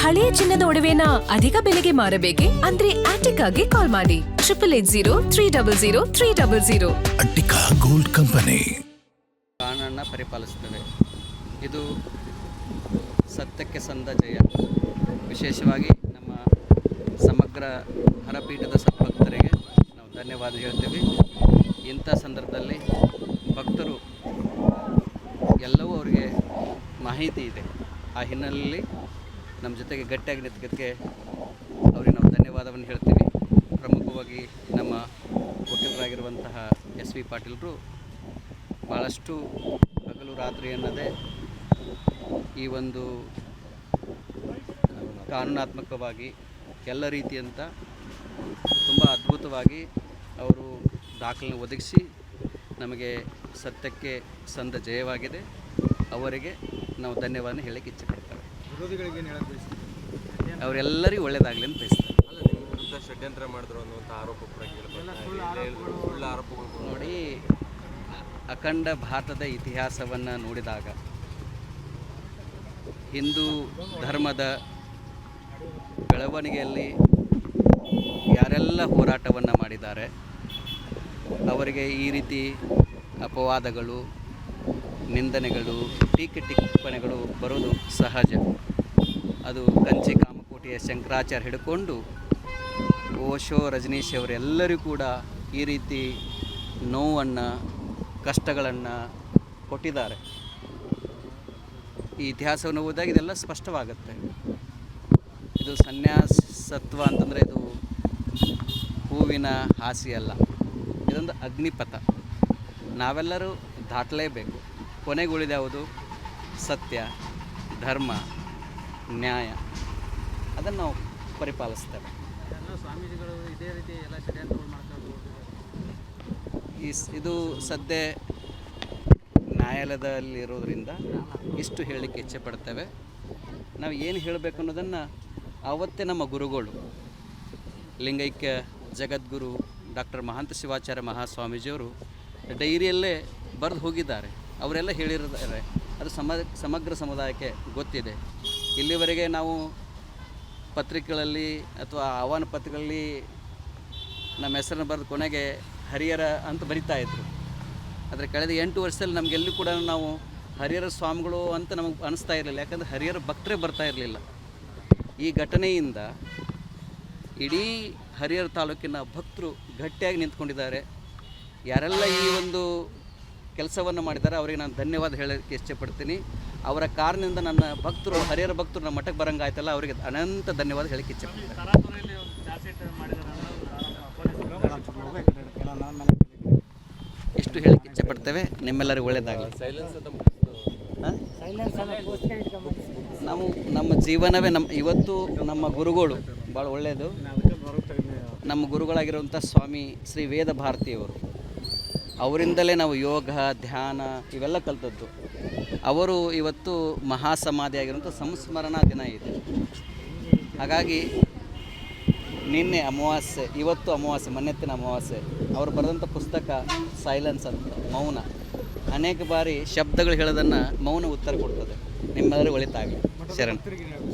ಹಳೆಯ ಚಿನ್ನದ ಒಡವೆನ ಅಧಿಕ ಬೆಲೆಗೆ ಮಾರಬೇಕೆ? ಅಂದ್ರೆ ಆಟಿಕಾಗೆ ಕಾಲ್ ಮಾಡಿ 8880300300. ಅಟ್ಟಿಕಾ ಗೋಲ್ಡ್ ಕಂಪನಿ ಕಾನೂನನ್ನು ಪರಿಪಾಲಿಸುತ್ತವೆ. ಇದು ಸತ್ಯಕ್ಕೆ ಸಂದ ಜಯ. ವಿಶೇಷವಾಗಿ ನಮ್ಮ ಸಮಗ್ರ ಹರಪೀಠದ ಸದ್ಭಕ್ತರಿಗೆ ನಾವು ಧನ್ಯವಾದ ಹೇಳ್ತೀವಿ. ಇಂಥ ಸಂದರ್ಭದಲ್ಲಿ ಭಕ್ತರು ಎಲ್ಲವೂ ಅವರಿಗೆ ಮಾಹಿತಿ ಇದೆ. ಆ ಹಿನ್ನೆಲೆಯಲ್ಲಿ ನಮ್ಮ ಜೊತೆಗೆ ಗಟ್ಟಿಯಾಗಿ ನಿಂತಕ್ಕೆ ಅವರಿಗೆ ನಾವು ಧನ್ಯವಾದವನ್ನು ಹೇಳ್ತೀವಿ. ಪ್ರಮುಖವಾಗಿ ನಮ್ಮ ವಕೀಲರಾಗಿರುವಂತಹ SV ಪಾಟೀಲರು ಭಾಳಷ್ಟು ಹಗಲು ರಾತ್ರಿ ಅನ್ನದೇ ಈ ಒಂದು ಕಾನೂನಾತ್ಮಕವಾಗಿ ಎಲ್ಲ ರೀತಿಯಂಥ ತುಂಬ ಅದ್ಭುತವಾಗಿ ಅವರು ದಾಖಲೆ ಒದಗಿಸಿ ನಮಗೆ ಸತ್ಯಕ್ಕೆ ಸಂದ ಜಯವಾಗಿದೆ. ಅವರಿಗೆ ನಾವು ಧನ್ಯವಾದ ಹೇಳಕ್ಕೆ ಇಚ್ಛೆಪಡ್ತೇವೆ. ವಿರೋಧಿಗಳಿಗೆ ಏನು ಹೇಳಕ್ಕೆ ಬಯಸ್ತೀವಿ? ಅವರೆಲ್ಲರಿಗೂ ಒಳ್ಳೆಯದಾಗಲಿ ಅಂತ ಬಯಸ್ತಾರೆ. ಅಲ್ಲ, ನಿಮ್ಮ ವಿರುದ್ಧ ಷಡ್ಯಂತ್ರ ಮಾಡಿದ್ರು ಅನ್ನುವಂಥ ಆರೋಪ ಕೂಡ ಸುಳ್ಳು ಆರೋಪಗಳು ನೋಡಿ, ಅಖಂಡ ಭಾರತದ ಇತಿಹಾಸವನ್ನು ನೋಡಿದಾಗ ಹಿಂದೂ ಧರ್ಮದ ಬೆಳವಣಿಗೆಯಲ್ಲಿ ಯಾರೆಲ್ಲ ಹೋರಾಟವನ್ನು ಮಾಡಿದ್ದಾರೆ ಅವರಿಗೆ ಈ ರೀತಿ ಅಪವಾದಗಳು, ನಿಂದನೆಗಳು, ಟಿಪ್ಪಣಿಗಳು ಬರೋದು ಸಹಜ. ಅದು ಕಂಚಿ ಕಾಮಕೋಟಿಯ ಶಂಕರಾಚಾರ್ಯ ಹಿಡ್ಕೊಂಡು ಓಶೋ, ರಜನೀಶ್ ಅವರೆಲ್ಲರೂ ಕೂಡ ಈ ರೀತಿ ನೋವನ್ನು, ಕಷ್ಟಗಳನ್ನು ಕೊಟ್ಟಿದ್ದಾರೆ. ಈ ಇತಿಹಾಸವನ್ನು ಓದಿದಾಗ ಇದೆಲ್ಲ ಸ್ಪಷ್ಟವಾಗುತ್ತೆ. ಇದು ಸನ್ಯಾಸತ್ವ ಅಂತಂದರೆ ಇದು ಹೂವಿನ ಹಾಸಿ ಅಲ್ಲ, ಇದೊಂದು ಅಗ್ನಿಪಥ. ನಾವೆಲ್ಲರೂ ದಾಟಲೇಬೇಕು. ಕೊನೆಗೆ ಉಳಿದ್ಯಾವುದು? ಸತ್ಯ, ಧರ್ಮ, ನ್ಯಾಯ. ಅದನ್ನು ನಾವು ಪರಿಪಾಲಿಸ್ತೇವೆ. ಸ್ವಾಮೀಜಿಗಳು ಇದೇ ರೀತಿ ಎಲ್ಲ ಷಡ್ಯಂತ್ರಗಳು ಮಾಡ್ಕೊಂಡು ಇದು ಸದ್ಯ ನ್ಯಾಯಾಲಯದಲ್ಲಿರೋದ್ರಿಂದ ಇಷ್ಟು ಹೇಳಲಿಕ್ಕೆ ಇಚ್ಛೆ ಪಡ್ತೇವೆ. ನಾವು ಏನು ಹೇಳಬೇಕು ಅನ್ನೋದನ್ನು ಆವತ್ತೇ ನಮ್ಮ ಗುರುಗಳು ಲಿಂಗೈಕ್ಯ ಜಗದ್ಗುರು ಡಾಕ್ಟರ್ ಮಹಾಂತ ಶಿವಾಚಾರ್ಯ ಮಹಾಸ್ವಾಮೀಜಿಯವರು ಡೈರಿಯಲ್ಲೇ ಬರೆದು ಹೋಗಿದ್ದಾರೆ. ಅವರೆಲ್ಲ ಹೇಳಿದ್ದಾರೆ. ಅದು ಸಮಗ್ರ ಸಮುದಾಯಕ್ಕೆ ಗೊತ್ತಿದೆ. ಇಲ್ಲಿವರೆಗೆ ನಾವು ಪತ್ರಿಕೆಗಳಲ್ಲಿ ಅಥವಾ ಆಹ್ವಾನ ಪತ್ರಿಕೆಗಳಲ್ಲಿ ನಮ್ಮ ಹೆಸರನ್ನು ಬರೆದು ಕೊನೆಗೆ ಹರಿಹರ ಅಂತ ಬರಿತಾಯಿದ್ರು. ಆದರೆ ಕಳೆದ 8 ವರ್ಷದಲ್ಲಿ ನಮಗೆಲ್ಲೂ ಕೂಡ ನಾವು ಹರಿಹರ ಸ್ವಾಮಿಗಳು ಅಂತ ನಮಗೆ ಅನಿಸ್ತಾ ಇರಲಿಲ್ಲ. ಯಾಕಂದರೆ ಹರಿಹರ ಭಕ್ತರೇ ಬರ್ತಾ ಇರಲಿಲ್ಲ. ಈ ಘಟನೆಯಿಂದ ಇಡೀ ಹರಿಹರ ತಾಲೂಕಿನ ಭಕ್ತರು ಗಟ್ಟಿಯಾಗಿ ನಿಂತ್ಕೊಂಡಿದ್ದಾರೆ. ಯಾರೆಲ್ಲ ಈ ಒಂದು ಕೆಲಸವನ್ನು ಮಾಡಿದ್ದಾರೆ ಅವರಿಗೆ ನಾನು ಧನ್ಯವಾದ ಹೇಳೋಕ್ಕೆ ಇಷ್ಟಪಡ್ತೀನಿ. ಅವರ ಕಾರಣದಿಂದ ನನ್ನ ಭಕ್ತರು, ಹರಿಹರ ಭಕ್ತರು ನಮ್ಮ ಮಠಕ್ಕೆ ಬರೋಂಗಾಯ್ತಲ್ಲ, ಅವರಿಗೆ ಅನಂತ ಧನ್ಯವಾದ ಹೇಳೋಕ್ಕೆ ಇಷ್ಟಪಡ್ತೀನಿ. ಇಷ್ಟು ಹೇಳಕ್ಕೆ ಇಚ್ಛೆಪಡ್ತೇವೆ. ನಿಮ್ಮೆಲ್ಲರಿಗೂ ಒಳ್ಳೆಯದಾಗಲಿ. ನಾವು ನಮ್ಮ ಜೀವನವೇ ಇವತ್ತು ನಮ್ಮ ಗುರುಗಳು ಭಾಳ ಒಳ್ಳೆಯದು. ನಮ್ಮ ಗುರುಗಳಾಗಿರುವಂಥ ಸ್ವಾಮಿ ಶ್ರೀ ವೇದ ಭಾರತಿಯವರು, ಅವರಿಂದಲೇ ನಾವು ಯೋಗ, ಧ್ಯಾನ ಇವೆಲ್ಲ ಕಲಿತದ್ದು. ಅವರು ಇವತ್ತು ಮಹಾಸಮಾಧಿಯಾಗಿರುವಂಥ ಸಂಸ್ಮರಣಾ ದಿನ ಇದೆ. ಹಾಗಾಗಿ ನಿನ್ನೆ ಅಮಾವಾಸ್ಯೆ, ಇವತ್ತು ಅಮಾವಾಸ್ಯೆ, ಮೊನ್ನೆತ್ತಿನ ಅಮಾವಾಸ್ಯೆ. ಅವರು ಬರೆದಂಥ ಪುಸ್ತಕ ಸೈಲೆನ್ಸ್ ಅಂತ, ಮೌನ. ಅನೇಕ ಬಾರಿ ಶಬ್ದಗಳು ಹೇಳೋದನ್ನು ಮೌನ ಉತ್ತರ ಕೊಡ್ತದೆ. ನಿಮ್ಮೆಲ್ಲರಿಗೂ ಒಳಿತಾಗಲಿ. ಶರಣ್.